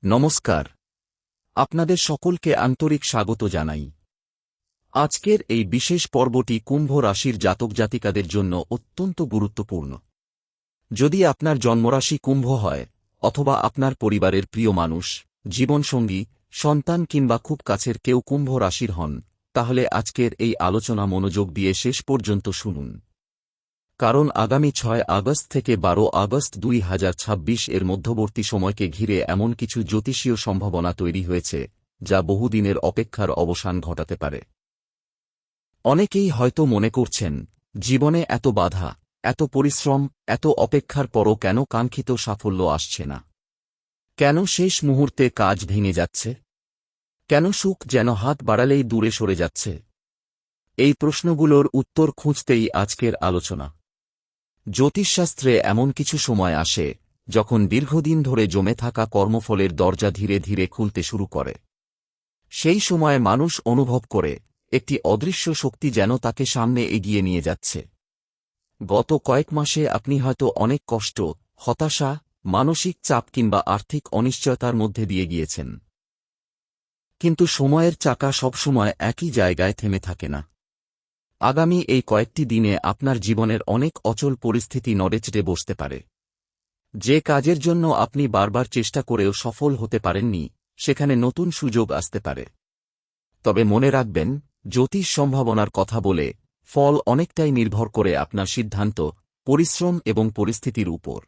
নমস্কার, আপনাদের সকলকে আন্তরিক স্বাগত জানাই। আজকের এই বিশেষ পর্বটি কুম্ভ রাশির জাতক জাতিকাদের জন্য অত্যন্ত গুরুত্বপূর্ণ। যদি আপনার জন্মরাশি কুম্ভ হয়, অথবা আপনার পরিবারের প্রিয় মানুষ, জীবনসঙ্গী, সন্তান কিংবা খুব কাছের কেউ কুম্ভ রাশির হন, তাহলে আজকের এই আলোচনা মনোযোগ দিয়ে শেষ পর্যন্ত শুনুন। কারণ আগামী 6 আগস্ট থেকে 12 আগস্ট 2026 এর মধ্যবর্তী সময়কে ঘিরে এমন কিছু জ্যোতিষীয় সম্ভাবনা তৈরি হয়েছে, যা বহুদিনের অপেক্ষার অবসান ঘটাতে পারে। অনেকেই হয়তো মনে করছেন, জীবনে এত বাধা, এত পরিশ্রম, এত অপেক্ষার পরও কেন কাঙ্ক্ষিত সাফল্য আসছে না? কেন শেষ মুহূর্তে কাজ ভেঙে যাচ্ছে? কেন সুখ যেন হাত বাড়ালেই দূরে সরে যাচ্ছে? এই প্রশ্নগুলোর উত্তর খুঁজতেই আজকের আলোচনা। জ্যোতিষশাস্ত্রে এমন কিছু সময় আসে, যখন দীর্ঘদিন ধরে জমে থাকা কর্মফলের দরজা ধীরে ধীরে খুলতে শুরু করে। সেই সময় মানুষ অনুভব করে, একটি অদৃশ্য শক্তি যেন তাকে সামনে এগিয়ে নিয়ে যাচ্ছে। গত কয়েক মাসে আপনি হয়তো অনেক কষ্ট, হতাশা, মানসিক চাপ কিংবা আর্থিক অনিশ্চয়তার মধ্যে দিয়ে গিয়েছেন। কিন্তু সময়ের চাকা সবসময় একই জায়গায় থেমে থাকে না। আগামী এই কয়েকটি দিনে আপনার জীবনের অনেক অচল পরিস্থিতি নড়েচড়ে বসতে পারে। যে কাজের জন্য আপনি বারবার চেষ্টা করেও সফল হতে পারেননি, সেখানে নতুন সুযোগ আসতে পারে। তবে মনে রাখবেন, জ্যোতিষ সম্ভাবনার কথা বলে, ফল অনেকটাই নির্ভর করে আপনার সিদ্ধান্ত, পরিশ্রম এবং পরিস্থিতির উপর।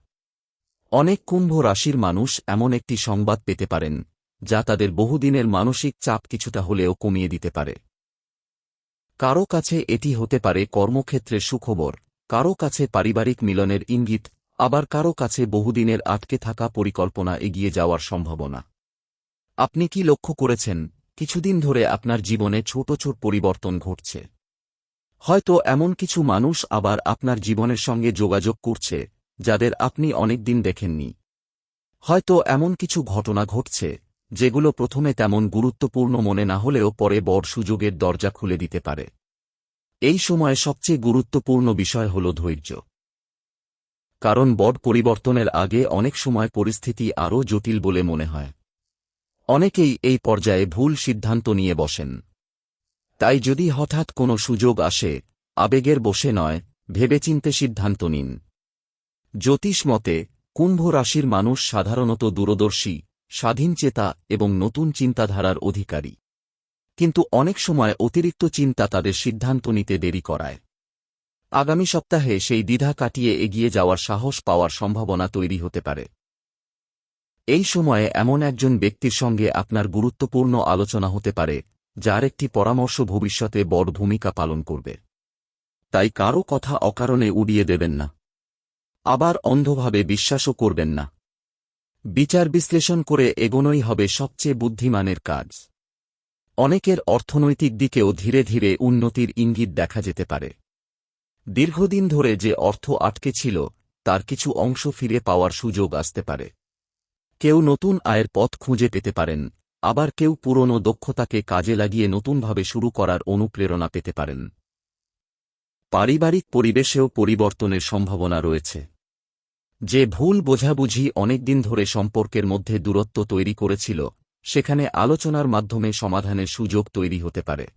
অনেক কুম্ভ রাশির মানুষ এমন একটি সংবাদ পেতে পারেন, যা তাদের বহুদিনের মানসিক চাপ কিছুটা হলেও কমিয়ে দিতে পারে। কারো কাছে এটি হতে পারে কর্মক্ষেত্রের সুখবর, কারো কাছে পারিবারিক মিলনের ইঙ্গিত, আবার কারো কাছে বহুদিনের আটকে থাকা পরিকল্পনা এগিয়ে যাওয়ার সম্ভাবনা। আপনি কি লক্ষ্য করেছেন, কিছুদিন ধরে আপনার জীবনে ছোট ছোট পরিবর্তন ঘটছে? হয়তো এমন কিছু মানুষ আবার আপনার জীবনের সঙ্গে যোগাযোগ করছে, যাদের আপনি অনেকদিন দেখেননি। হয়তো এমন কিছু ঘটনা ঘটছে, যেগুলো প্রথমে তেমন গুরুত্বপূর্ণ মনে না হলেও পরে বড় সুযোগের দরজা খুলে দিতে পারে। এই সময়ে সবচেয়ে গুরুত্বপূর্ণ বিষয় হল ধৈর্য। কারণ বড় পরিবর্তনের আগে অনেক সময় পরিস্থিতি আরও জটিল বলে মনে হয়। অনেকেই এই পর্যায়ে ভুল সিদ্ধান্ত নিয়ে বসেন। তাই যদি হঠাৎ কোনো সুযোগ আসে, আবেগের বশে নয়, ভেবেচিন্তে সিদ্ধান্ত নিন। জ্যোতিষ মতে, কুম্ভ রাশির মানুষ সাধারণত দূরদর্শী, স্বাধীনচেতা এবং নতুন চিন্তাধারার অধিকারী। কিন্তু অনেক সময় অতিরিক্ত চিন্তা তাদের সিদ্ধান্ত নিতে দেরি করায়। আগামী সপ্তাহে সেই দ্বিধা কাটিয়ে এগিয়ে যাওয়ার সাহস পাওয়ার সম্ভাবনা তৈরি হতে পারে। এই সময়ে এমন একজন ব্যক্তির সঙ্গে আপনার গুরুত্বপূর্ণ আলোচনা হতে পারে, যার একটি পরামর্শ ভবিষ্যতে বড় ভূমিকা পালন করবে। তাই কারও কথা অকারণে উড়িয়ে দেবেন না। আবার অন্ধভাবে বিশ্বাসও করবেন না। বিচার বিশ্লেষণ করে এগোনোই হবে সবচেয়ে বুদ্ধিমানের কাজ। অনেকের অর্থনৈতিক দিকেও ধীরে ধীরে উন্নতির ইঙ্গিত দেখা যেতে পারে। দীর্ঘদিন ধরে যে অর্থ আটকে ছিল, তার কিছু অংশ ফিরে পাওয়ার সুযোগ আসতে পারে। কেউ নতুন আয়ের পথ খুঁজে পেতে পারেন, আবার কেউ পুরনো দক্ষতাকে কাজে লাগিয়ে নতুনভাবে শুরু করার অনুপ্রেরণা পেতে পারেন। পারিবারিক পরিবেশেও পরিবর্তনের সম্ভাবনা রয়েছে। যে ভুল বোঝাবুঝি অনেকদিন ধরে সম্পর্কের মধ্যে দূরত্ব তৈরি করেছিল, সেখানে আলোচনার মাধ্যমে সমাধানের সুযোগ তৈরি হতে পারে।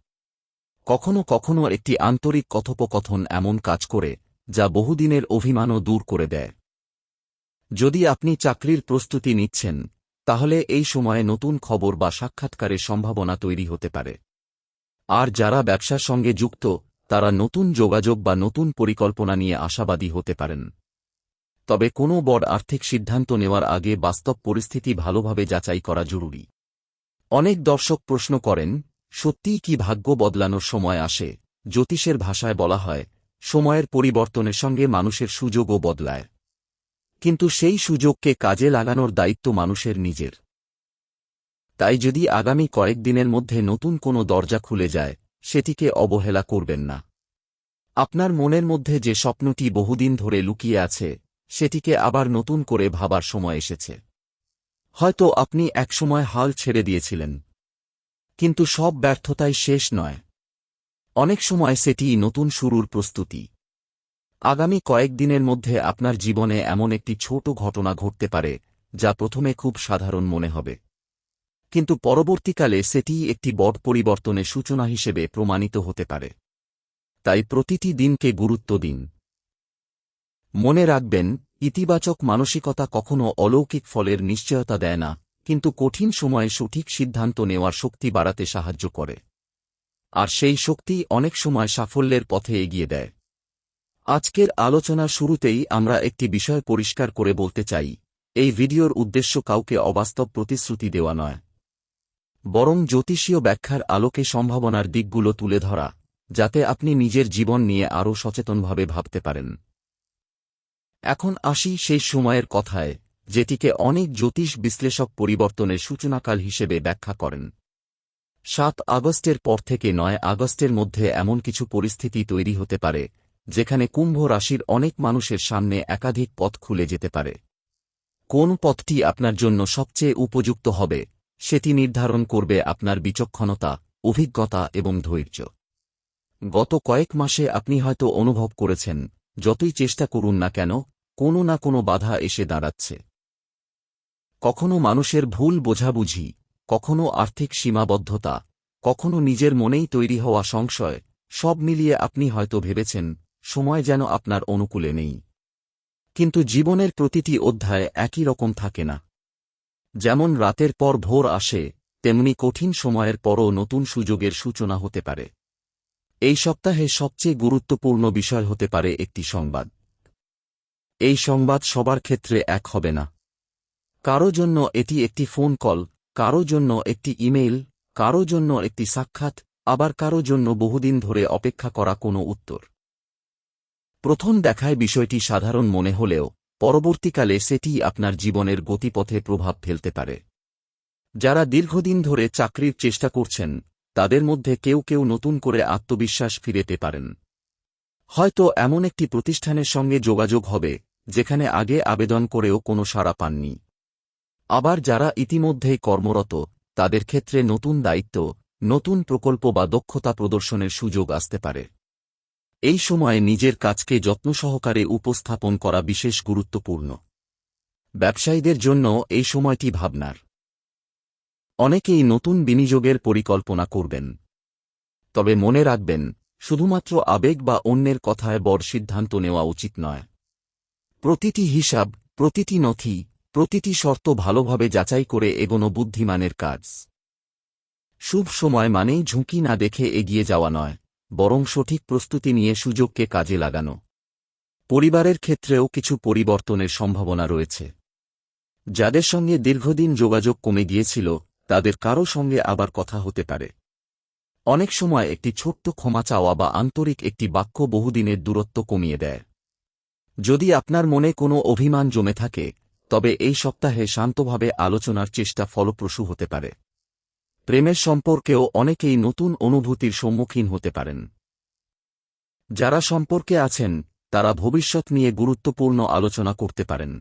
কখনো কখনো একটি আন্তরিক কথোপকথন এমন কাজ করে, যা বহুদিনের অভিমানও দূর করে দেয়। যদি আপনি চাকরির প্রস্তুতি নিচ্ছেন, তাহলে এই সময়ে নতুন খবর বা সাক্ষাৎকারের সম্ভাবনা তৈরি হতে পারে। আর যারা ব্যবসার সঙ্গে যুক্ত, তারা নতুন যোগাযোগ বা নতুন পরিকল্পনা নিয়ে আশাবাদী হতে পারেন। তবে কোনো বড় আর্থিক সিদ্ধান্ত নেওয়ার আগে বাস্তব পরিস্থিতি ভালোভাবে যাচাই করা জরুরি। অনেক দর্শক প্রশ্ন করেন, সত্যিই কি ভাগ্য বদলানোর সময় আসে? জ্যোতিষের ভাষায় বলা হয়, সময়ের পরিবর্তনের সঙ্গে মানুষের সুযোগও বদলায়। কিন্তু সেই সুযোগকে কাজে লাগানোর দায়িত্ব মানুষের নিজের। তাই যদি আগামী কয়েকদিনের মধ্যে নতুন কোনো দরজা খুলে যায়, সেটিকে অবহেলা করবেন না। আপনার মনের মধ্যে যে স্বপ্নটি বহুদিন ধরে লুকিয়ে আছে, সেটিকে আবার নতুন করে ভাবার সময় এসেছে। হয়তো আপনি একসময় হাল ছেড়ে দিয়েছিলেন। কিন্তু সব ব্যর্থতাই শেষ নয়। অনেক সময় সেটিই নতুন শুরুর প্রস্তুতি। আগামী কয়েকদিনের মধ্যে আপনার জীবনে এমন একটি ছোট ঘটনা ঘটতে পারে, যা প্রথমে খুব সাধারণ মনে হবে, কিন্তু পরবর্তীকালে সেটিই একটি বড় পরিবর্তনের সূচনা হিসেবে প্রমাণিত হতে পারে। তাই প্রতিটি দিনকে গুরুত্ব দিন। মনে রাখবেন, ইতিবাচক মানসিকতা কখনো অলৌকিক ফলের নিশ্চয়তা দেয় না, কিন্তু কঠিন সময়ে সঠিক সিদ্ধান্ত নেওয়ার শক্তি বাড়াতে সাহায্য করে। আর সেই শক্তি অনেক সময় সাফল্যের পথে এগিয়ে দেয়। আজকের আলোচনার শুরুতেই আমরা একটি বিষয় পরিষ্কার করে বলতে চাই, এই ভিডিওর উদ্দেশ্য কাউকে অবাস্তব প্রতিশ্রুতি দেওয়া নয়, বরং জ্যোতিষীয় ব্যাখ্যার আলোকে সম্ভাবনার দিকগুলো তুলে ধরা, যাতে আপনি নিজের জীবন নিয়ে আরও সচেতনভাবে ভাবতে পারেন। এখন আসি সেই সময়ের কথায়, যেটিকে অনেক জ্যোতিষ বিশ্লেষক পরিবর্তনের সূচনাকাল হিসেবে ব্যাখ্যা করেন। 7 আগস্টের পর থেকে 9 আগস্টের মধ্যে এমন কিছু পরিস্থিতি তৈরি হতে পারে, যেখানে কুম্ভ রাশির অনেক মানুষের সামনে একাধিক পথ খুলে যেতে পারে। কোন পথটি আপনার জন্য সবচেয়ে উপযুক্ত হবে, সেটি নির্ধারণ করবে আপনার বিচক্ষণতা, অভিজ্ঞতা এবং ধৈর্য। গত কয়েক মাসে আপনি হয়তো অনুভব করেছেন, যতই চেষ্টা করুন না কেন, কোনো না কোনো বাধা এসে দাঁড়াচ্ছে। কখনো মানুষের ভুল বোঝাবুঝি, কখনো আর্থিক সীমাবদ্ধতা, কখনো নিজের মনেই তৈরি হওয়া সংশয়, সব মিলিয়ে আপনি হয়তো ভেবেছেন সময় যেন আপনার অনুকূলে নেই। কিন্তু জীবনের প্রতিটি অধ্যায় একই রকম থাকে না। যেমন রাতের পর ভোর আসে, তেমনি কঠিন সময়ের পরও নতুন সুযোগের সূচনা হতে পারে। এই সপ্তাহে সবচেয়ে গুরুত্বপূর্ণ বিষয় হতে পারে একটি সংবাদ। এই সংবাদ সবার ক্ষেত্রে এক হবে না। কারো জন্য এটি একটি ফোন কল, কারো জন্য একটি ইমেইল, কারো জন্য একটি সাক্ষাৎ, আবার কারো জন্য বহুদিন ধরে অপেক্ষা করা কোনো উত্তর। প্রথম দেখায় বিষয়টি সাধারণ মনে হলেও পরবর্তীকালে সেটি আপনার জীবনের গতিপথে প্রভাব ফেলতে পারে। যারা দীর্ঘদিন ধরে চাকরির চেষ্টা করছেন, তাদের মধ্যে কেউ কেউ নতুন করে আত্মবিশ্বাস ফিরে পেতে পারেন। হয়তো এমন একটি প্রতিষ্ঠানের সঙ্গে যোগাযোগ হবে, যেখানে আগে আবেদন করেও কোনো সাড়া পাননি। আবার যারা ইতিমধ্যেই কর্মরত, তাদের ক্ষেত্রে নতুন দায়িত্ব, নতুন প্রকল্প বা দক্ষতা প্রদর্শনের সুযোগ আসতে পারে। এই সময়ে নিজের কাজকে যত্ন সহকারে উপস্থাপন করা বিশেষ গুরুত্বপূর্ণ। ব্যবসায়ীদের জন্য এই সময়টি ভাবনার। অনেকেই নতুন বিনিয়োগের পরিকল্পনা করবেন। তবে মনে রাখবেন, শুধুমাত্র আবেগ বা অন্যের কথায় বড় সিদ্ধান্ত নেওয়া উচিত নয়। প্রতিটি হিসাব, প্রতিটি নথি, প্রতিটি শর্ত ভালোভাবে যাচাই করে এগোনো বুদ্ধিমানের কাজ। শুভ সময় মানেই ঝুঁকি না দেখে এগিয়ে যাওয়া নয়, বরং সঠিক প্রস্তুতি নিয়ে সুযোগকে কাজে লাগানো। পরিবারের ক্ষেত্রেও কিছু পরিবর্তনের সম্ভাবনা রয়েছে। যাদের সঙ্গে দীর্ঘদিন যোগাযোগ কমে গিয়েছিল, তাদের কারো সঙ্গে আবার কথা হতে পারে। অনেক সময় একটি ছোট্ট ক্ষমা চাওয়া বা আন্তরিক একটি বাক্য বহুদিনের দূরত্ব কমিয়ে দেয়। যদি আপনার মনে কোনো অভিমান জমে থাকে, তবে এই সপ্তাহে শান্তভাবে আলোচনার চেষ্টা ফলপ্রসূ হতে পারে। প্রেমের সম্পর্কেও অনেকেই নতুন অনুভূতির সম্মুখীন হতে পারেন। যারা সম্পর্কে আছেন, তারা ভবিষ্যৎ নিয়ে গুরুত্বপূর্ণ আলোচনা করতে পারেন।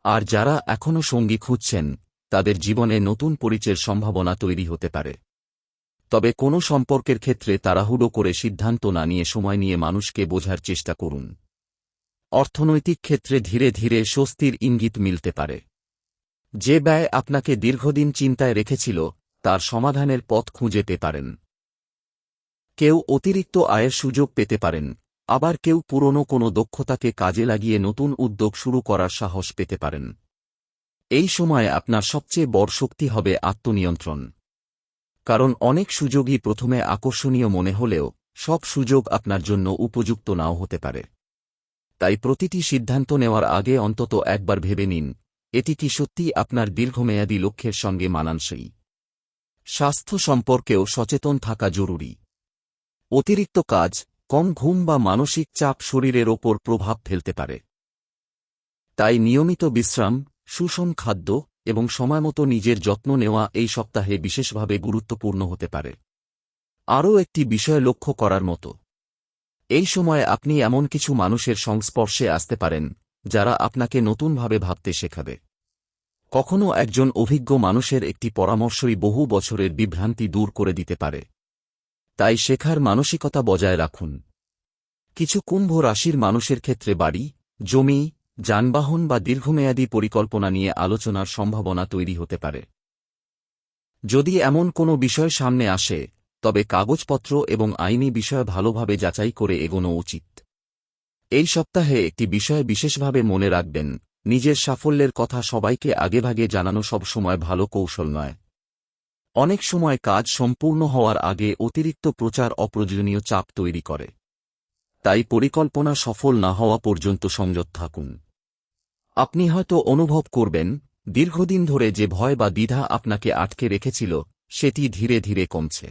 আর যারা এখনও সঙ্গী খুঁজছেন, তাদের জীবনে নতুন পরিচয়ের সম্ভাবনা তৈরি হতে পারে। তবে কোনো সম্পর্কের ক্ষেত্রে তাড়াহুড়ো করে সিদ্ধান্ত না নিয়ে সময় নিয়ে মানুষকে বোঝার চেষ্টা করুন। অর্থনৈতিক ক্ষেত্রে ধীরে ধীরে স্বস্তির ইঙ্গিত মিলতে পারে। যে ব্যয় আপনাকে দীর্ঘদিন চিন্তায় রেখেছিল, তার সমাধানের পথ খুঁজে পেতে পারেন। কেউ অতিরিক্ত আয়ের সুযোগ পেতে পারেন, আবার কেউ পুরনো কোনো দক্ষতাকে কাজে লাগিয়ে নতুন উদ্যোগ শুরু করার সাহস পেতে পারেন। এই সময়ে আপনার সবচেয়ে বড় শক্তি হবে আত্মনিয়ন্ত্রণ। কারণ অনেক সুযোগই প্রথমে আকর্ষণীয় মনে হলেও সব সুযোগ আপনার জন্য উপযুক্ত নাও হতে পারে। তাই প্রতিটি সিদ্ধান্ত নেওয়ার আগে অন্তত একবার ভেবে নিন, এটি কি সত্যিই আপনার দীর্ঘমেয়াদী লক্ষ্যের সঙ্গে মানানসই। স্বাস্থ্য সম্পর্কেও সচেতন থাকা জরুরি। অতিরিক্ত কাজ, কম ঘুম বা মানসিক চাপ শরীরের ওপর প্রভাব ফেলতে পারে। তাই নিয়মিত বিশ্রাম, সুষম খাদ্য এবং সময়মতো নিজের যত্ন নেওয়া এই সপ্তাহে বিশেষভাবে গুরুত্বপূর্ণ হতে পারে। আরও একটি বিষয় লক্ষ্য করার মতো, এই সময়ে আপনি এমন কিছু মানুষের সংস্পর্শে আসতে পারেন, যারা আপনাকে নতুনভাবে ভাবতে শেখাবে। কখনো একজন অভিজ্ঞ মানুষের একটি পরামর্শই বহু বছরের বিভ্রান্তি দূর করে দিতে পারে। তাই শেখার মানসিকতা বজায় রাখুন। কিছু কুম্ভ রাশির মানুষের ক্ষেত্রে বাড়ি, জমি, যানবাহন বা দীর্ঘমেয়াদী পরিকল্পনা নিয়ে আলোচনার সম্ভাবনা তৈরি হতে পারে। যদি এমন কোনো বিষয় সামনে আসে, তবে কাগজপত্র এবং আইনি বিষয় ভালোভাবে যাচাই করে এগোনো উচিত। এই সপ্তাহে একটি বিষয় বিশেষভাবে মনে রাখবেন, নিজের সাফল্যের কথা সবাইকে আগেভাগে জানানো সবসময় ভালো কৌশল নয়। অনেক সময় কাজ সম্পূর্ণ হওয়ার আগে অতিরিক্ত প্রচার অপ্রয়োজনীয় চাপ তৈরি করে। তাই পরিকল্পনা সফল না হওয়া পর্যন্ত সংযত থাকুন। আপনি হয়তো অনুভব করবেন, দীর্ঘদিন ধরে যে ভয় বা দ্বিধা আপনাকে আটকে রেখেছিল, সেটি ধীরে ধীরে কমছে।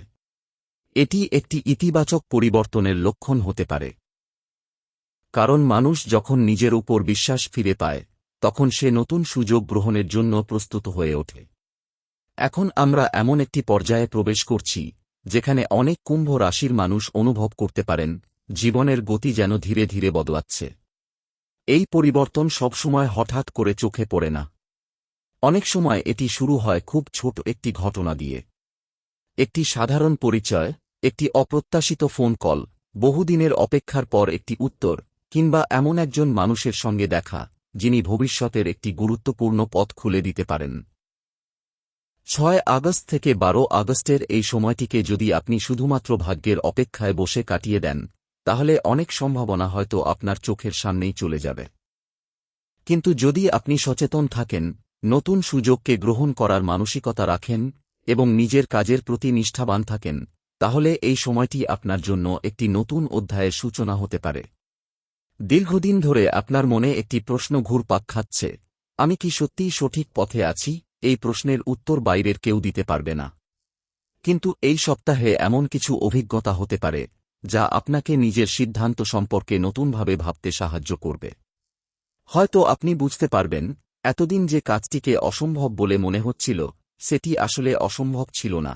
এটি একটি ইতিবাচক পরিবর্তনের লক্ষণ হতে পারে। কারণ মানুষ যখন নিজের উপর বিশ্বাস ফিরে পায়, তখন সে নতুন সুযোগ গ্রহণের জন্য প্রস্তুত হয়ে ওঠে। এখন আমরা এমন একটি পর্যায়ে প্রবেশ করছি, যেখানে অনেক কুম্ভ রাশির মানুষ অনুভব করতে পারেন, জীবনের গতি যেন ধীরে ধীরে বদলাচ্ছে। এই পরিবর্তন সবসময় হঠাৎ করে চোখে পড়ে না। অনেক সময় এটি শুরু হয় খুব ছোট একটি ঘটনা দিয়ে। একটি সাধারণ পরিচয়, একটি অপ্রত্যাশিত ফোন কল, বহুদিনের অপেক্ষার পর একটি উত্তর, কিংবা এমন একজন মানুষের সঙ্গে দেখা, যিনি ভবিষ্যতের একটি গুরুত্বপূর্ণ পথ খুলে দিতে পারেন। 6 আগস্ট থেকে 12 আগস্টের এই সময়টিকে যদি আপনি শুধুমাত্র ভাগ্যের অপেক্ষায় বসে কাটিয়ে দেন, তাহলে অনেক সম্ভাবনা হয়তো আপনার চোখের সামনেই চলে যাবে। কিন্তু যদি আপনি সচেতন থাকেন, নতুন সুযোগকে গ্রহণ করার মানসিকতা রাখেন এবং নিজের কাজের প্রতি নিষ্ঠাবান থাকেন, তাহলে এই সময়টি আপনার জন্য একটি নতুন অধ্যায়ের সূচনা হতে পারে। দীর্ঘদিন ধরে আপনার মনে একটি প্রশ্ন ঘুরপাক খাচ্ছে, আমি কি সত্যিই সঠিক পথে আছি? এই প্রশ্নের উত্তর বাইরের কেউ দিতে পারবে না। কিন্তু এই সপ্তাহে এমন কিছু অভিজ্ঞতা হতে পারে, যা আপনাকে নিজের সিদ্ধান্ত সম্পর্কে নতুনভাবে ভাবতে সাহায্য করবে। হয়তো আপনি বুঝতে পারবেন, এতদিন যে কাজটিকে অসম্ভব বলে মনে হচ্ছিল, সেটি আসলে অসম্ভব ছিল না।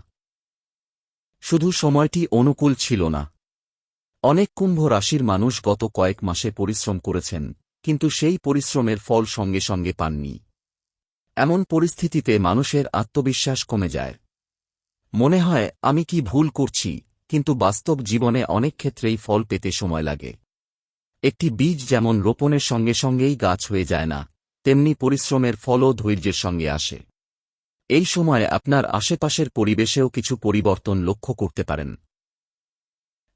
শুধু সময়টি অনুকূল ছিল না। অনেক কুম্ভ রাশির মানুষ গত কয়েক মাসে পরিশ্রম করেছেন, কিন্তু সেই পরিশ্রমের ফল সঙ্গে সঙ্গে পাননি। এমন পরিস্থিতিতে মানুষের আত্মবিশ্বাস কমে যায়। মনে হয় আমি কি ভুল করছি, কিন্তু বাস্তব জীবনে অনেক ক্ষেত্রেই ফল পেতে সময় লাগে। একটি বীজ যেমন রোপণের সঙ্গে সঙ্গেই গাছ হয়ে যায় না, তেমনি পরিশ্রমের ফলও ধৈর্যের সঙ্গে আসে। এই সময়ে আপনার আশেপাশের পরিবেশেও কিছু পরিবর্তন লক্ষ্য করতে পারেন।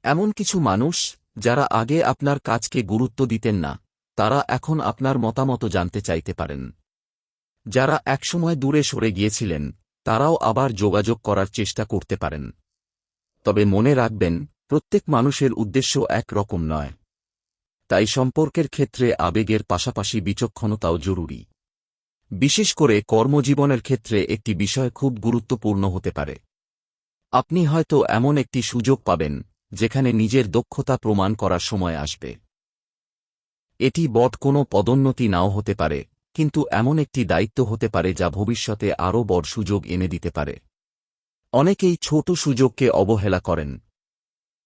এমন কিছু মানুষ, যারা আগে আপনার কাজকে গুরুত্ব দিতেন না, তারা এখন আপনার মতামত জানতে চাইতে পারেন। যারা একসময় দূরে সরে গিয়েছিলেন, তারাও আবার যোগাযোগ করার চেষ্টা করতে পারেন। তবে মনে রাখবেন, প্রত্যেক মানুষের উদ্দেশ্য এক রকম নয়। তাই সম্পর্কের ক্ষেত্রে আবেগের পাশাপাশি বিচক্ষণতাও জরুরি। বিশেষ করে কর্মজীবনের ক্ষেত্রে একটি বিষয় খুব গুরুত্বপূর্ণ হতে পারে। আপনি হয়তো এমন একটি সুযোগ পাবেন, যেখানে নিজের দক্ষতা প্রমাণ করার সময় আসবে। এটি বড় কোনো পদোন্নতি নাও হতে পারে, কিন্তু এমন একটি দায়িত্ব হতে পারে যা ভবিষ্যতে আরও বড় সুযোগ এনে দিতে পারে। অনেকেই ছোট সুযোগকে অবহেলা করেন,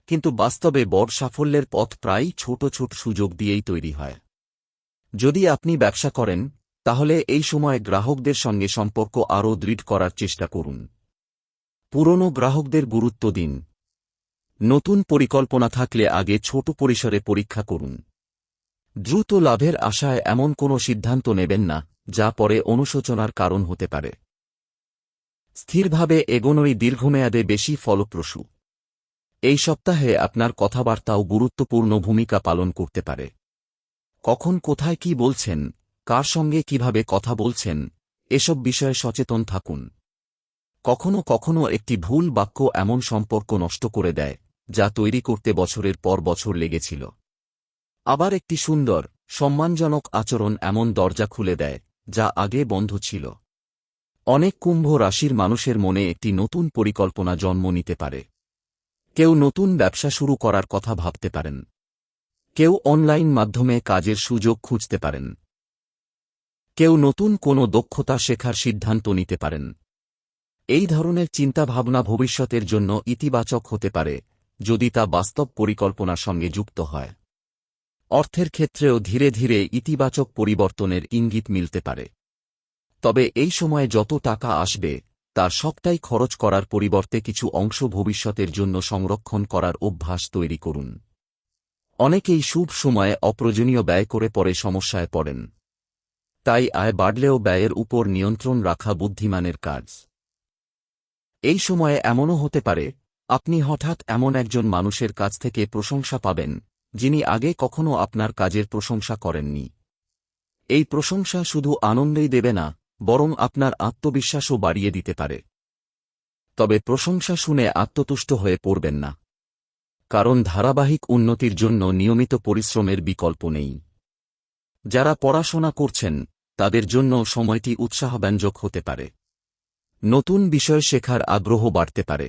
কিন্তু বাস্তবে বড় সাফল্যের পথ প্রায়ই ছোট ছোট সুযোগ দিয়েই তৈরি হয়। যদি আপনি ব্যবসা করেন, তাহলে এই সময় গ্রাহকদের সঙ্গে সম্পর্ক আরও দৃঢ় করার চেষ্টা করুন। পুরনো গ্রাহকদের গুরুত্ব দিন। নতুন পরিকল্পনা থাকলে আগে ছোট পরিসরে পরীক্ষা করুন। দ্রুত লাভের আশায় এমন কোনো সিদ্ধান্ত নেবেন না, যা পরে অনুশোচনার কারণ হতে পারে। স্থিরভাবে এগোনোই দীর্ঘমেয়াদে বেশি ফলপ্রসূ। এই সপ্তাহে আপনার কথাবার্তাও গুরুত্বপূর্ণ ভূমিকা পালন করতে পারে। কখন কোথায় কি বলছেন, কার সঙ্গে কিভাবে কথা বলছেন, এসব বিষয়ে সচেতন থাকুন। কখনো কখনো একটি ভুল বাক্য এমন সম্পর্ক নষ্ট করে দেয়, যা তৈরি করতে বছরের পর বছর লেগেছিল। আবার একটি সুন্দর, সম্মানজনক আচরণ এমন দরজা খুলে দেয়, যা আগে বন্ধ ছিল। অনেক কুম্ভ রাশির মানুষের মনে একটি নতুন পরিকল্পনা জন্ম নিতে পারে। কেউ নতুন ব্যবসা শুরু করার কথা ভাবতে পারেন। কেউ অনলাইন মাধ্যমে কাজের সুযোগ খুঁজতে পারেন। কেউ নতুন কোনো দক্ষতা শেখার সিদ্ধান্ত নিতে পারেন। এই ধরনের চিন্তাভাবনা ভবিষ্যতের জন্য ইতিবাচক হতে পারে, যদি তা বাস্তব পরিকল্পনার সঙ্গে যুক্ত হয়। অর্থের ক্ষেত্রেও ধীরে ধীরে ইতিবাচক পরিবর্তনের ইঙ্গিত মিলতে পারে। তবে এই সময়ে যত টাকা আসবে, তার সবটাই খরচ করার পরিবর্তে কিছু অংশ ভবিষ্যতের জন্য সংরক্ষণ করার অভ্যাস তৈরি করুন। অনেকেই শুভ সময়ে অপ্রয়োজনীয় ব্যয় করে পরে সমস্যায় পড়েন। তাই আয় বাড়লেও ব্যয়ের উপর নিয়ন্ত্রণ রাখা বুদ্ধিমানের কাজ। এই সময়ে এমনও হতে পারে আপনি হঠাৎ এমন একজন মানুষের কাছ থেকে প্রশংসা পাবেন যিনি আগে কখনো আপনার কাজের প্রশংসা করেননি। এই প্রশংসা শুধু আনন্দই দেবে না, বরং আপনার আত্মবিশ্বাসও বাড়িয়ে দিতে পারে। তবে প্রশংসা শুনে আত্মতুষ্ট হয়ে পড়বেন না, কারণ ধারাবাহিক উন্নতির জন্য নিয়মিত পরিশ্রমের বিকল্প নেই। যারা পড়াশোনা করছেন তাদের জন্য সময়টি উৎসাহব্যঞ্জক হতে পারে। নতুন বিষয় শেখার আগ্রহ বাড়তে পারে।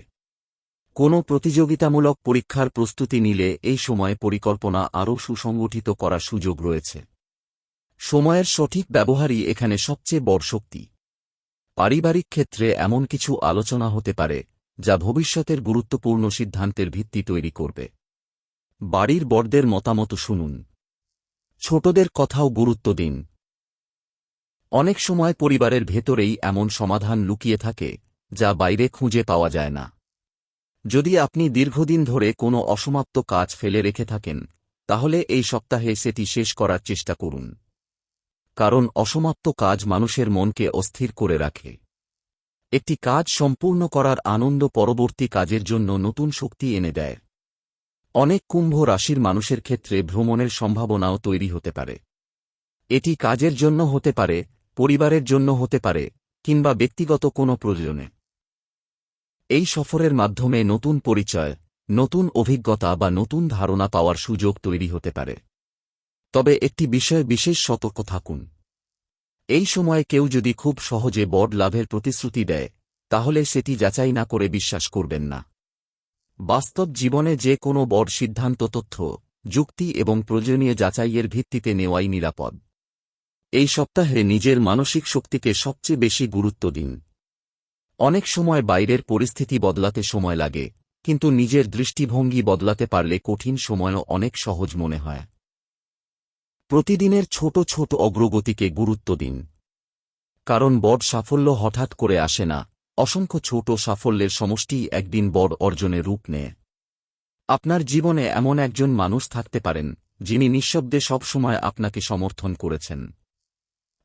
কোনো প্রতিযোগিতামূলক পরীক্ষার প্রস্তুতি নিলে এই সময়ে পরিকল্পনা আরও সুসংগঠিত করার সুযোগ রয়েছে। সময়ের সঠিক ব্যবহারই এখানে সবচেয়ে বড় শক্তি। পারিবারিক ক্ষেত্রে এমন কিছু আলোচনা হতে পারে যা ভবিষ্যতের গুরুত্বপূর্ণ সিদ্ধান্তের ভিত্তি তৈরি করবে। বাড়ির বড়দের মতামত শুনুন। ছোটদের কথাও গুরুত্ব দিন। অনেক সময় পরিবারের ভেতরেই এমন সমাধান লুকিয়ে থাকে যা বাইরে খুঁজে পাওয়া যায় না। যদি আপনি দীর্ঘদিন ধরে কোনো অসমাপ্ত কাজ ফেলে রেখে থাকেন, তাহলে এই সপ্তাহে সেটি শেষ করার চেষ্টা করুন। কারণ অসমাপ্ত কাজ মানুষের মনকে অস্থির করে রাখে। একটি কাজ সম্পূর্ণ করার আনন্দ পরবর্তী কাজের জন্য নতুন শক্তি এনে দেয়। অনেক কুম্ভ রাশির মানুষের ক্ষেত্রে ভ্রমণের সম্ভাবনাও তৈরি হতে পারে। এটি কাজের জন্য হতে পারে, পরিবারের জন্য হতে পারে, কিংবা ব্যক্তিগত কোনো প্রয়োজনে। এই সফরের মাধ্যমে নতুন পরিচয়, নতুন অভিজ্ঞতা বা নতুন ধারণা পাওয়ার সুযোগ তৈরি হতে পারে। তবে একটি বিষয়ে বিশেষ সতর্ক থাকুন। এই সময়ে কেউ যদি খুব সহজে বড় লাভের প্রতিশ্রুতি দেয়, তাহলে সেটি যাচাই না করে বিশ্বাস করবেন না। বাস্তব জীবনে যে কোনো বড় সিদ্ধান্ত তথ্য, যুক্তি এবং প্রয়োজনীয় যাচাইয়ের ভিত্তিতে নেওয়াই নিরাপদ। এই সপ্তাহে নিজের মানসিক শক্তিকে সবচেয়ে বেশি গুরুত্ব দিন। অনেক সময় বাইরের পরিস্থিতি বদলাতে সময় লাগে, কিন্তু নিজের দৃষ্টিভঙ্গি বদলাতে পারলে কঠিন সময়ও অনেক সহজ মনে হয়। প্রতিদিনের ছোট ছোট অগ্রগতিকে গুরুত্ব দিন। কারণ বড় সাফল্য হঠাৎ করে আসে না, অসংখ্য ছোট সাফল্যের সমষ্টিই একদিন বড় অর্জনে রূপ নেয়। আপনার জীবনে এমন একজন মানুষ থাকতে পারেন যিনি নিঃশব্দে সবসময় আপনাকে সমর্থন করেছেন।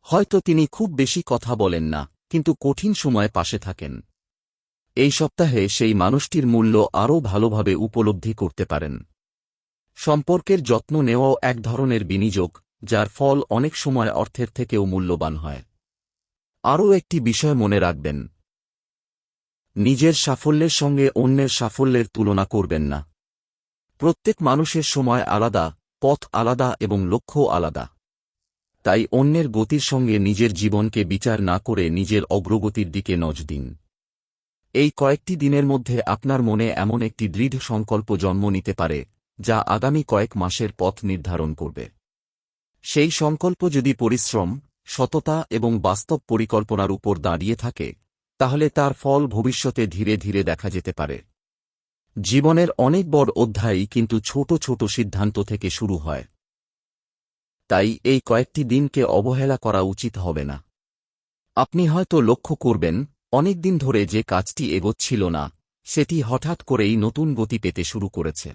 হয়তো তিনি খুব বেশি কথা বলেন না, কিন্তু কঠিন সময়ে পাশে থাকেন। এই সপ্তাহে সেই মানুষটির মূল্য আরও ভালোভাবে উপলব্ধি করতে পারেন। সম্পর্কের যত্ন নেওয়াও এক ধরনের বিনিয়োগ, যার ফল অনেক সময় অর্থের থেকেও মূল্যবান হয়। আরও একটি বিষয় মনে রাখবেন, নিজের সাফল্যের সঙ্গে অন্যের সাফল্যের তুলনা করবেন না। প্রত্যেক মানুষের সময় আলাদা, পথ আলাদা এবং লক্ষ্য আলাদা। তাই অন্যের গতির সঙ্গে নিজের জীবনকে বিচার না করে নিজের অগ্রগতির দিকে নজর দিন। এই কয়েকটি দিনের মধ্যে আপনার মনে এমন একটি দৃঢ় সংকল্প জন্ম নিতে পারে যা আগামী কয়েক মাসের পথ নির্ধারণ করবে। সেই সংকল্প যদি পরিশ্রম, সততা এবং বাস্তব পরিকল্পনার উপর দাঁড়িয়ে থাকে, তাহলে তার ফল ভবিষ্যতে ধীরে ধীরে দেখা যেতে পারে। জীবনের অনেক বড় অধ্যায়ই কিন্তু ছোট ছোট সিদ্ধান্ত থেকে শুরু হয়। তাই এই কয়েকটি দিনকে অবহেলা করা উচিত হবে না। আপনি হয়তো লক্ষ্য করবেন, অনেক দিন ধরে যে কাজটি এগোচ্ছিল না, সেটি হঠাৎ করেই নতুন গতি পেতে শুরু করেছে।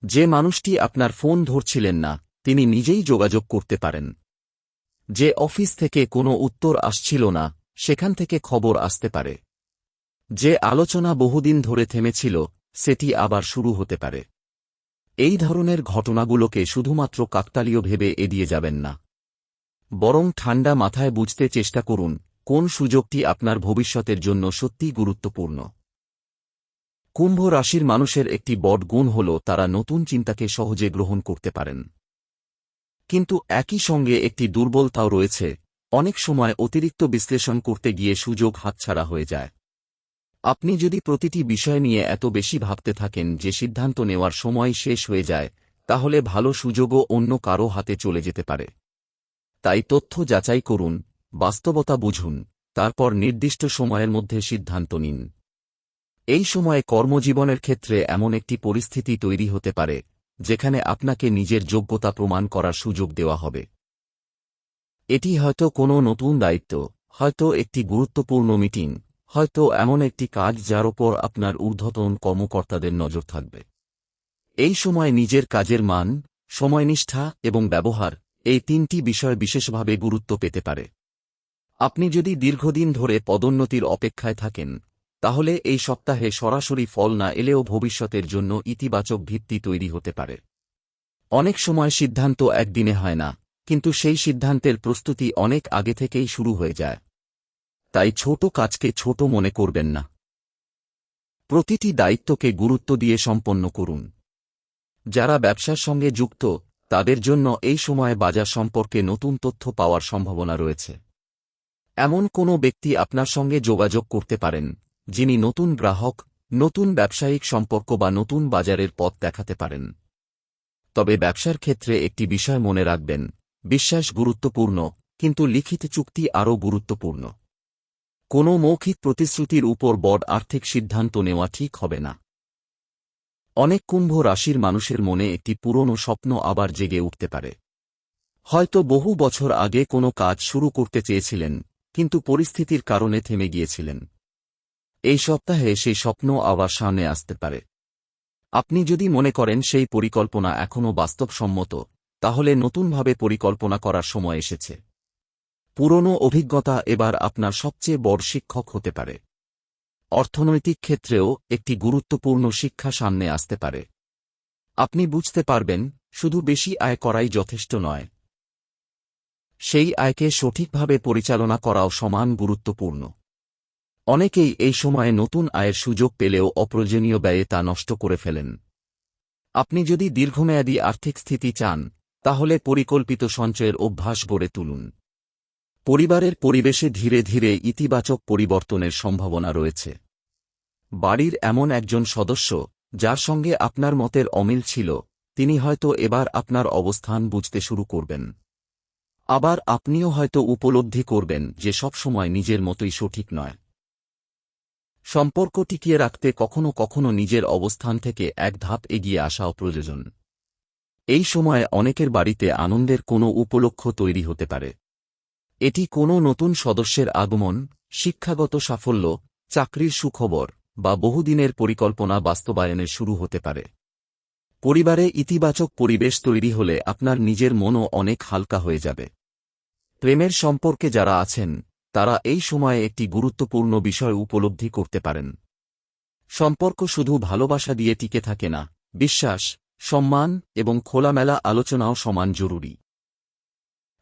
যে মানুষটি আপনার ফোন ধরছিলেন না, তিনি নিজেই যোগাযোগ করতে পারেন। যে অফিস থেকে কোনো উত্তর আসছিল না, সেখান থেকে খবর আসতে পারে। যে আলোচনা বহুদিন ধরে থেমেছিল, সেটি আবার শুরু হতে পারে। এই ধরনের ঘটনাগুলোকে শুধুমাত্র কাকতালীয় ভেবে এড়িয়ে যাবেন না, বরং ঠান্ডা মাথায় বুঝতে চেষ্টা করুন কোন সুযোগটি আপনার ভবিষ্যতের জন্য সত্যিই গুরুত্বপূর্ণ। কুম্ভ রাশির মানুষের একটি বড় গুণ হল তারা নতুন চিন্তাকে সহজে গ্রহণ করতে পারেন। কিন্তু একই সঙ্গে একটি দুর্বলতাও রয়েছে, অনেক সময় অতিরিক্ত বিশ্লেষণ করতে গিয়ে সুযোগ হাতছাড়া হয়ে যায়। আপনি যদি প্রতিটি বিষয় নিয়ে এত বেশি ভাবতে থাকেন যে সিদ্ধান্ত নেওয়ার সময় শেষ হয়ে যায়, তাহলে ভালো সুযোগও অন্য কারো হাতে চলে যেতে পারে। তাই তথ্য যাচাই করুন, বাস্তবতা বুঝুন, তারপর নির্দিষ্ট সময়ের মধ্যে সিদ্ধান্ত নিন। এই সময়ে কর্মজীবনের ক্ষেত্রে এমন একটি পরিস্থিতি তৈরি হতে পারে যেখানে আপনাকে নিজের যোগ্যতা প্রমাণ করার সুযোগ দেওয়া হবে। এটি হয়তো কোনো নতুন দায়িত্ব, হয়তো একটি গুরুত্বপূর্ণ মিটিং, হয়তো এমন একটি কাজ যার ওপর আপনার ঊর্ধ্বতন কর্মকর্তাদের নজর থাকবে। এই সময় নিজের কাজের মান, সময়নিষ্ঠা এবং ব্যবহার, এই 3টি বিষয় বিশেষভাবে গুরুত্ব পেতে পারে। আপনি যদি দীর্ঘদিন ধরে পদোন্নতির অপেক্ষায় থাকেন, তাহলে এই সপ্তাহে সরাসরি ফল না এলেও ভবিষ্যতের জন্য ইতিবাচক ভিত্তি তৈরি হতে পারে। অনেক সময় সিদ্ধান্ত একদিনে হয় না, কিন্তু সেই সিদ্ধান্তের প্রস্তুতি অনেক আগে থেকেই শুরু হয়ে যায়। তাই ছোট কাজকে ছোট মনে করবেন না। প্রতিটি দায়িত্বকে গুরুত্ব দিয়ে সম্পন্ন করুন। যারা ব্যবসার সঙ্গে যুক্ত, তাদের জন্য এই সময়ে বাজার সম্পর্কে নতুন তথ্য পাওয়ার সম্ভাবনা রয়েছে। এমন কোনো ব্যক্তি আপনার সঙ্গে যোগাযোগ করতে পারেন, যিনি নতুন গ্রাহক, নতুন ব্যবসায়িক সম্পর্ক বা নতুন বাজারের পথ দেখাতে পারেন। তবে ব্যবসার ক্ষেত্রে একটি বিষয় মনে রাখবেন, বিশ্বাস গুরুত্বপূর্ণ, কিন্তু লিখিত চুক্তি আরও গুরুত্বপূর্ণ। কোনো মৌখিক প্রতিশ্রুতির উপর বড় আর্থিক সিদ্ধান্ত নেওয়া ঠিক হবে না। অনেক কুম্ভ রাশির মানুষের মনে একটি পুরনো স্বপ্ন আবার জেগে উঠতে পারে। হয়তো বহু বছর আগে কোনো কাজ শুরু করতে চেয়েছিলেন, কিন্তু পরিস্থিতির কারণে থেমে গিয়েছিলেন। এই সপ্তাহে সেই স্বপ্ন আবার সামনে আসতে পারে। আপনি যদি মনে করেন সেই পরিকল্পনা এখনও বাস্তবসম্মত, তাহলে নতুনভাবে পরিকল্পনা করার সময় এসেছে। পুরনো অভিজ্ঞতা এবার আপনার সবচেয়ে বড় শিক্ষক হতে পারে। অর্থনৈতিক ক্ষেত্রেও একটি গুরুত্বপূর্ণ শিক্ষা সামনে আসতে পারে। আপনি বুঝতে পারবেন, শুধু বেশি আয় করাই যথেষ্ট নয়। সেই আয়কে সঠিকভাবে পরিচালনা করাও সমান গুরুত্বপূর্ণ। অনেকেই এই সময়ে নতুন আয়ের সুযোগ পেলেও অপ্রয়োজনীয় ব্যয়ে তা নষ্ট করে ফেলেন। আপনি যদি দীর্ঘমেয়াদী আর্থিক স্থিতি চান, তাহলে পরিকল্পিত সঞ্চয়ের অভ্যাস গড়ে তুলুন। পরিবারের পরিবেশে ধীরে ধীরে ইতিবাচক পরিবর্তনের সম্ভাবনা রয়েছে। বাড়ির এমন একজন সদস্য, যার সঙ্গে আপনার মতের অমিল ছিল, তিনি হয়তো এবার আপনার অবস্থান বুঝতে শুরু করবেন। আবার আপনিও হয়তো উপলব্ধি করবেন যে সবসময় নিজের মতোই সঠিক নয়। সম্পর্ক টিকিয়ে রাখতে কখনো কখনো নিজের অবস্থান থেকে এক ধাপ এগিয়ে আসাও প্রয়োজন। এই সময়ে অনেকের বাড়িতে আনন্দের কোনো উপলক্ষ তৈরি হতে পারে। এটি কোনো নতুন সদস্যের আগমন, শিক্ষাগত সাফল্য, চাকরির সুখবর বা বহুদিনের পরিকল্পনা বাস্তবায়নের শুরু হতে পারে। পরিবারে ইতিবাচক পরিবেশ তৈরি হলে আপনার নিজের মনও অনেক হালকা হয়ে যাবে। প্রেমের সম্পর্কে যারা আছেন, তারা এই সময়ে একটি গুরুত্বপূর্ণ বিষয় উপলব্ধি করতে পারেন। সম্পর্ক শুধু ভালোবাসা দিয়ে টিকে থাকে না, বিশ্বাস, সম্মান এবং খোলামেলা আলোচনাও সমান জরুরি।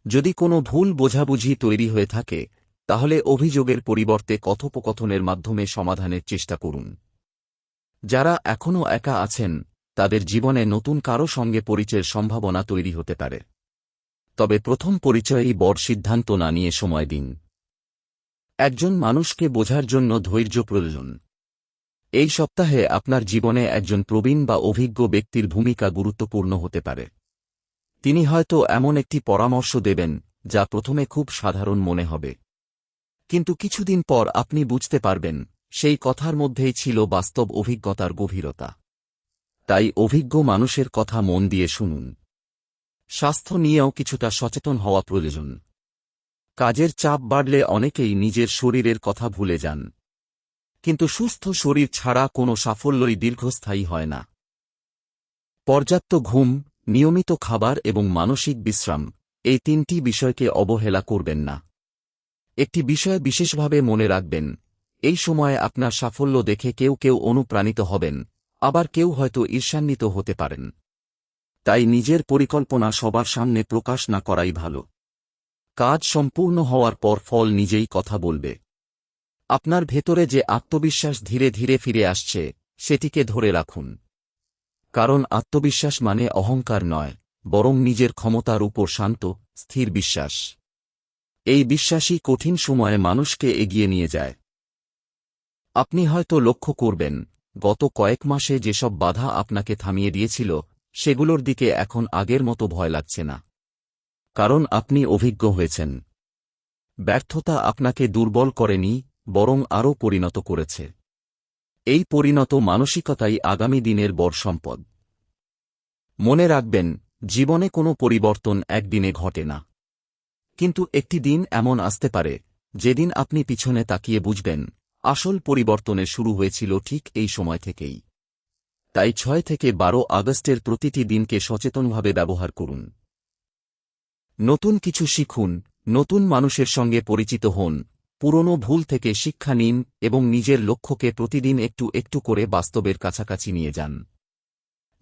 যদি কোনো ভুল বোঝাবুঝি তৈরি হয়ে থাকে, তাহলে অভিযোগের পরিবর্তে কথোপকথনের মাধ্যমে সমাধানের চেষ্টা করুন। যারা এখনও একা আছেন, তাদের জীবনে নতুন কারো সঙ্গে পরিচয়ের সম্ভাবনা তৈরি হতে পারে। তবে প্রথম পরিচয়েই বড় সিদ্ধান্ত না নিয়ে সময় দিন। একজন মানুষকে বোঝার জন্য ধৈর্য প্রয়োজন। এই সপ্তাহে আপনার জীবনে একজন প্রবীণ বা অভিজ্ঞ ব্যক্তির ভূমিকা গুরুত্বপূর্ণ হতে পারে। তিনি হয়তো এমন একটি পরামর্শ দেবেন, যা প্রথমে খুব সাধারণ মনে হবে, কিন্তু কিছুদিন পর আপনি বুঝতে পারবেন, সেই কথার মধ্যেই ছিল বাস্তব অভিজ্ঞতার গভীরতা। তাই অভিজ্ঞ মানুষের কথা মন দিয়ে শুনুন। স্বাস্থ্য নিয়েও কিছুটা সচেতন হওয়া প্রয়োজন। কাজের চাপ বাড়লে অনেকেই নিজের শরীরের কথা ভুলে যান। কিন্তু সুস্থ শরীর ছাড়া কোনো সাফল্যই দীর্ঘস্থায়ী হয় না। পর্যাপ্ত ঘুম, নিয়মিত খাবার এবং মানসিক বিশ্রাম, এই 3টি বিষয়কে অবহেলা করবেন না। একটি বিষয় বিশেষভাবে মনে রাখবেন, এই সময়ে আপনার সাফল্য দেখে কেউ কেউ অনুপ্রাণিত হবেন, আবার কেউ হয়তো ঈর্ষান্বিত হতে পারেন। তাই নিজের পরিকল্পনা সবার সামনে প্রকাশ না করাই ভালো। কাজ সম্পূর্ণ হওয়ার পর ফল নিজেই কথা বলবে। আপনার ভেতরে যে আত্মবিশ্বাস ধীরে ধীরে ফিরে আসছে, সেটিকে ধরে রাখুন। কারণ আত্মবিশ্বাস মানে অহংকার নয়, বরং নিজের ক্ষমতার উপর শান্ত, স্থির বিশ্বাস। এই বিশ্বাসই কঠিন সময়ে মানুষকে এগিয়ে নিয়ে যায়। আপনি হয়তো লক্ষ্য করবেন, গত কয়েক মাসে যেসব বাধা আপনাকে থামিয়ে দিয়েছিল, সেগুলোর দিকে এখন আগের মতো ভয় লাগছে না। কারণ আপনি অভিজ্ঞ হয়েছেন। ব্যর্থতা আপনাকে দুর্বল করেনি, বরং আরও পরিণত করেছে। এই পরিণত মানসিকতাই আগামী দিনের বড় সম্পদ। মনে রাখবেন, জীবনে কোনো পরিবর্তন একদিনে ঘটে না। কিন্তু একটি দিন এমন আসতে পারে, যেদিন আপনি পিছনে তাকিয়ে বুঝবেন, আসল পরিবর্তনের শুরু হয়েছিল ঠিক এই সময় থেকেই। তাই 6 থেকে 12 আগস্টের প্রতিটি দিনকে সচেতনভাবে ব্যবহার করুন। নতুন কিছু শিখুন, নতুন মানুষের সঙ্গে পরিচিত হন, পুরনো ভুল থেকে শিক্ষা নিন এবং নিজের লক্ষ্যকে প্রতিদিন একটু একটু করে বাস্তবের কাছাকাছি নিয়ে যান।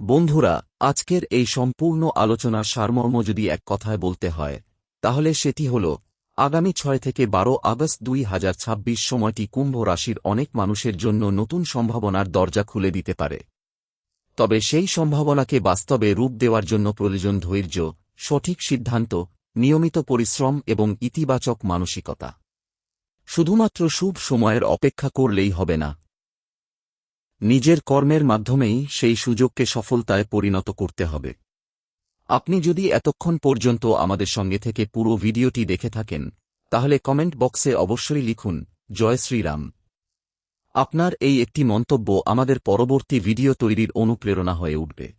বন্ধুরা, আজকের এই সম্পূর্ণ আলোচনার সারমর্ম যদি এক কথায় বলতে হয়, তাহলে সেটি হল আগামী 6 থেকে 12 আগস্ট 2026 সময়টি কুম্ভ রাশির অনেক মানুষের জন্য নতুন সম্ভাবনার দরজা খুলে দিতে পারে। তবে সেই সম্ভাবনাকে বাস্তবে রূপ দেওয়ার জন্য প্রয়োজন ধৈর্য, সঠিক সিদ্ধান্ত, নিয়মিত পরিশ্রম এবং ইতিবাচক মানসিকতা। শুধুমাত্র শুভ সময়ের অপেক্ষা করলেই হবে না। নিজের কর্মের মাধ্যমেই সেই সুযোগকে সফলতায় পরিণত করতে হবে। আপনি যদি এতক্ষণ পর্যন্ত আমাদের সঙ্গে থেকে পুরো ভিডিওটি দেখে থাকেন, তাহলে কমেন্ট বক্সে অবশ্যই লিখুন, জয় শ্রীরাম। আপনার এই একটি মন্তব্য আমাদের পরবর্তী ভিডিও তৈরির অনুপ্রেরণা হয়ে উঠবে।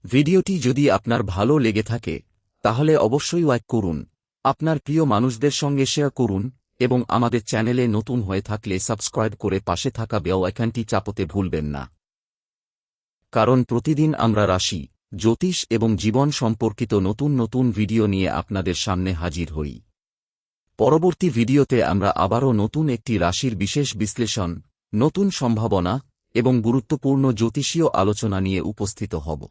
ভিডিওটি যদি আপনার ভালো লেগে থাকে, তাহলে অবশ্যই লাইক করুন, আপনার প্রিয় মানুষদের সঙ্গে শেয়ার করুন এবং আমাদের চ্যানেলে নতুন হয়ে থাকলে সাবস্ক্রাইব করে পাশে থাকা বেল আইকনটি চাপতে ভুলবেন না। কারণ প্রতিদিন আমরা রাশি, জ্যোতিষ এবং জীবন সম্পর্কিত নতুন নতুন ভিডিও নিয়ে আপনাদের সামনে হাজির হই। পরবর্তী ভিডিওতে আমরা আবারও নতুন একটি রাশির বিশেষ বিশ্লেষণ, নতুন সম্ভাবনা এবং গুরুত্বপূর্ণ জ্যোতিষীয় আলোচনা নিয়ে উপস্থিত হব।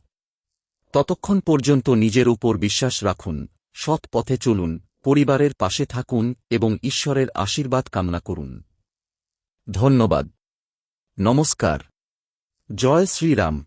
ততক্ষণ পর্যন্ত নিজের উপর বিশ্বাস রাখুন, সৎ পথে চলুন, পরিবারের পাশে থাকুন এবং ঈশ্বরের আশীর্বাদ কামনা করুন। ধন্যবাদ। নমস্কার। জয় শ্রীরাম।